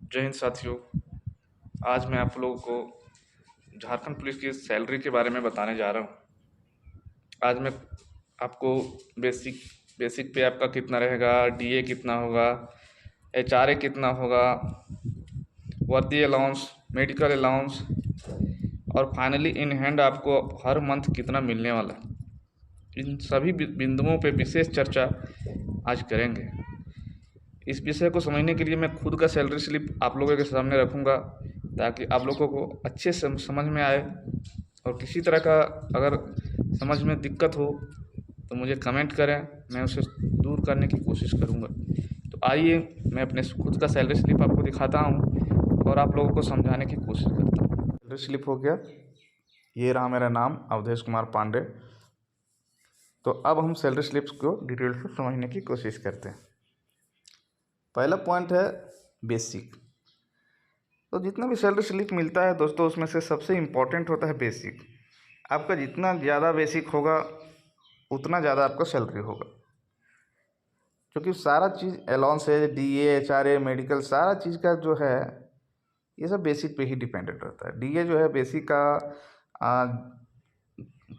जय हिंद साथियों। आज मैं आप लोगों को झारखंड पुलिस की सैलरी के बारे में बताने जा रहा हूँ। आज मैं आपको बेसिक बेसिक पे आपका कितना रहेगा, डीए कितना होगा, एचआरए कितना होगा, वर्दी अलाउंस, मेडिकल अलाउंस और फाइनली इन हैंड आपको हर मंथ कितना मिलने वाला है, इन सभी बिंदुओं पे विशेष चर्चा आज करेंगे। इस विषय को समझने के लिए मैं खुद का सैलरी स्लिप आप लोगों के सामने रखूँगा ताकि आप लोगों को अच्छे से समझ में आए। और किसी तरह का अगर समझ में दिक्कत हो तो मुझे कमेंट करें, मैं उसे दूर करने की कोशिश करूँगा। तो आइए मैं अपने खुद का सैलरी स्लिप आपको दिखाता हूँ और आप लोगों को समझाने की कोशिश करता हूँ। सैलरी स्लिप हो गया, ये रहा मेरा नाम अवधेश कुमार पांडे। तो अब हम सैलरी स्लिप्स को डिटेल से समझने की कोशिश करते हैं। पहला पॉइंट है बेसिक। तो जितना भी सैलरी स्लिप मिलता है दोस्तों, उसमें से सबसे इम्पोर्टेंट होता है बेसिक। आपका जितना ज़्यादा बेसिक होगा उतना ज़्यादा आपका सैलरी होगा, क्योंकि सारा चीज़ अलाउंस है, डीए, एचआरए, मेडिकल, सारा चीज़ का जो है ये सब बेसिक पे ही डिपेंडेंट रहता है। डीए जो है बेसिक का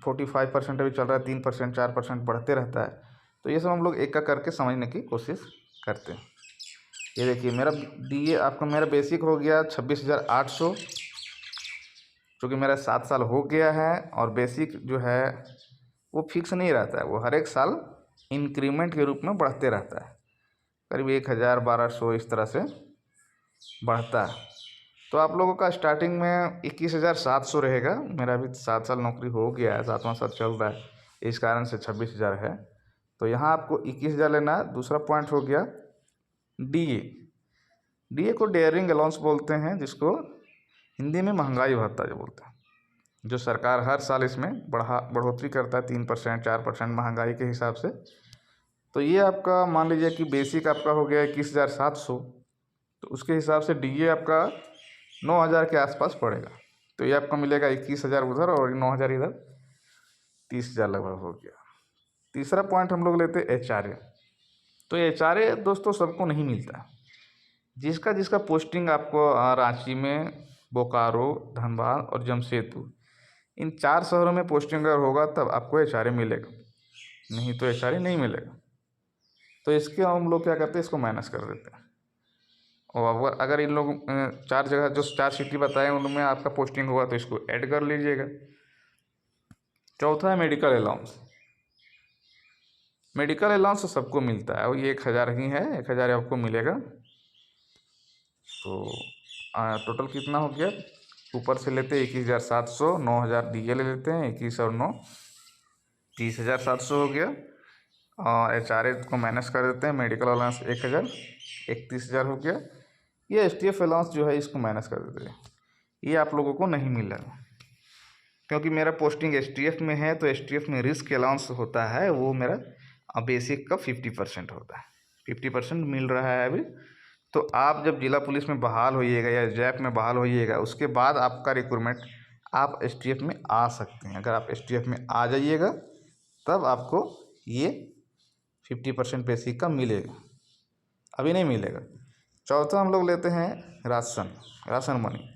45% अभी चल रहा है, 3%, 4% बढ़ते रहता है। तो ये सब हम लोग एक का करके समझने की कोशिश करते हैं। ये देखिए मेरा डीए आपका मेरा बेसिक हो गया 26,800, क्योंकि मेरा 7 साल हो गया है। और बेसिक जो है वो फिक्स नहीं रहता है, वो हर एक साल इंक्रीमेंट के रूप में बढ़ते रहता है, करीब 1,000, 1,200 इस तरह से बढ़ता है। तो आप लोगों का स्टार्टिंग में 21,700 रहेगा। मेरा अभी 7 साल नौकरी हो गया है, 7वां साल चल रहा है, इस कारण से 26,000 है। तो यहाँ आपको 21,000 लेना है। दूसरा पॉइंट हो गया डीए। डीए को डेयरिंग अलाउंस बोलते हैं, जिसको हिंदी में महंगाई भत्ता जो बोलते हैं, जो सरकार हर साल इसमें बढ़ोतरी करता है 3%, 4% महंगाई के हिसाब से। तो ये आपका मान लीजिए कि बेसिक आपका हो गया 21,700, तो उसके हिसाब से डीए आपका 9,000 के आसपास पड़ेगा। तो ये आपको मिलेगा 21,000 उधर और 9,000 इधर, 30,000 लगभग हो गया। तीसरा पॉइंट हम लोग लेते हैं एचआरए। तो एचआरए दोस्तों सबको नहीं मिलता। जिसका जिसका पोस्टिंग आपको रांची में, बोकारो, धनबाद और जमशेदपुर, इन 4 शहरों में पोस्टिंग अगर होगा तब आपको एचआरए मिलेगा, नहीं तो एचआरए नहीं मिलेगा। तो इसके हम लोग क्या करते हैं, इसको माइनस कर देते हैं। और अगर इन लोग 4 जगह जो 4 सिटी बताए उनमें आपका पोस्टिंग होगा तो इसको ऐड कर लीजिएगा। चौथा है मेडिकल अलाउंस। मेडिकल अलाउंस तो सबको मिलता है, और ये 1,000 ही है, 1,000 आपको मिलेगा। तो टोटल कितना हो गया, ऊपर से लेते हैं 21,700, 9,000 डीए ले लेते हैं, 21 और 9 30,700 हो गया। और एचआरए को माइनस कर देते हैं, मेडिकल अलाउंस 1,000, 31,000 हो गया। ये एसटीएफ अलाउंस जो है इसको माइनस कर देते हैं, ये आप लोगों को नहीं मिल रहा, क्योंकि मेरा पोस्टिंग एसटीएफ में है। तो एसटीएफ में रिस्क अलाउंस होता है, वो मेरा बेसिक का 50% होता है, 50% मिल रहा है अभी। तो आप जब जिला पुलिस में बहाल होइएगा या जैप में बहाल होइएगा, उसके बाद आपका रिक्रूटमेंट आप एसटीएफ में आ सकते हैं। अगर आप एसटीएफ में आ जाइएगा तब आपको ये 50% बेसिक का मिलेगा, अभी नहीं मिलेगा। चौथा हम लोग लेते हैं राशन मनी।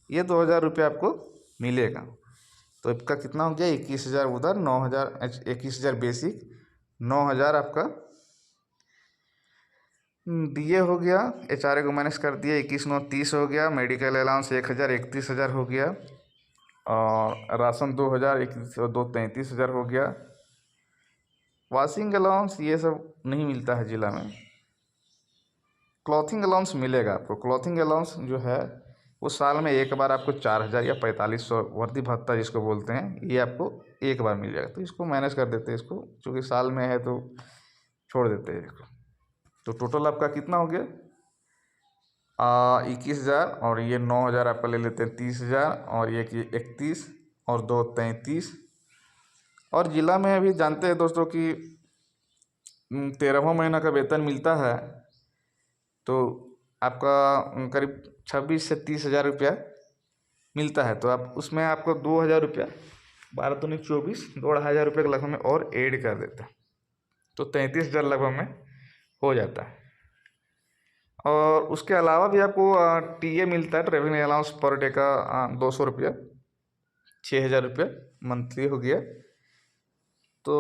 ये 2,000 रुपये आपको मिलेगा। तो इसका कितना हो गया, 21,000 उधर, 9,000, 21,000 बेसिक, 9,000 आपका डीए हो गया, एचआरए को माइनस कर दिया, 21,9 30 हो गया। मेडिकल अलाउंस 1,000, 31,000 हो गया। और राशन 2,000, 21 और 2 33,000 हो गया। वॉशिंग अलाउंस ये सब नहीं मिलता है ज़िला में। क्लॉथिंग अलाउंस मिलेगा आपको। क्लॉथिंग अलाउंस जो है वो साल में एक बार आपको 4,000 या 4,500, वर्दी भत्ता जिसको बोलते हैं, ये आपको एक बार मिल जाएगा। तो इसको माइनस कर देते हैं, इसको चूँकि साल में है तो छोड़ देते हैं इसको। तो टोटल आपका कितना हो गया, 21,000, और ये 9,000 आपका ले लेते हैं, 30,000, और ये कि 31 और 2 33। और ज़िला में अभी जानते हैं दोस्तों कि 13वां महीना का वेतन मिलता है, तो आपका करीब 26 से 30,000 रुपया मिलता है। तो आप उसमें आपको 2,000 रुपया, 12 दूनी 24, 2,500 रुपये के लगभग में और ऐड कर देते हैं, तो 33,000 लगभग में हो जाता है। और उसके अलावा भी आपको टीए मिलता है, ट्रैवलिंग अलाउंस पर डे का 200 रुपया, 6,000 रुपये मंथली हो गया। तो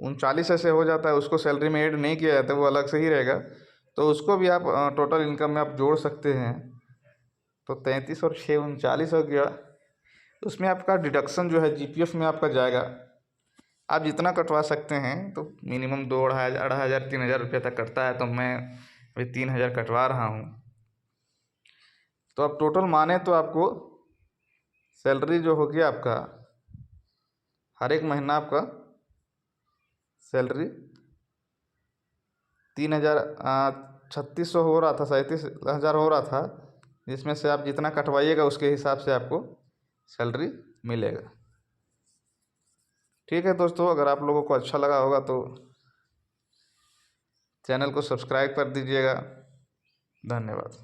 39 ऐसे हो जाता है, उसको सैलरी में ऐड नहीं किया जाता, वो अलग से ही रहेगा। तो उसको भी आप टोटल इनकम में आप जोड़ सकते हैं। तो 33 और 6 39 हो गया। उसमें आपका डिडक्शन जो है जीपीएफ में आपका जाएगा। आप जितना कटवा सकते हैं, तो मिनिमम 2 2,500 3,000 रुपये तक कटता है। तो मैं अभी 3,000 कटवा रहा हूँ। तो अब टोटल माने तो आपको सैलरी जो होगी आपका, हर एक महीना आपका सैलरी 3,000 3,600 हो रहा था, 37,000 हो रहा था, जिसमें से आप जितना कटवाइएगा उसके हिसाब से आपको सैलरी मिलेगा। ठीक है दोस्तों, अगर आप लोगों को अच्छा लगा होगा तो चैनल को सब्सक्राइब कर दीजिएगा। धन्यवाद।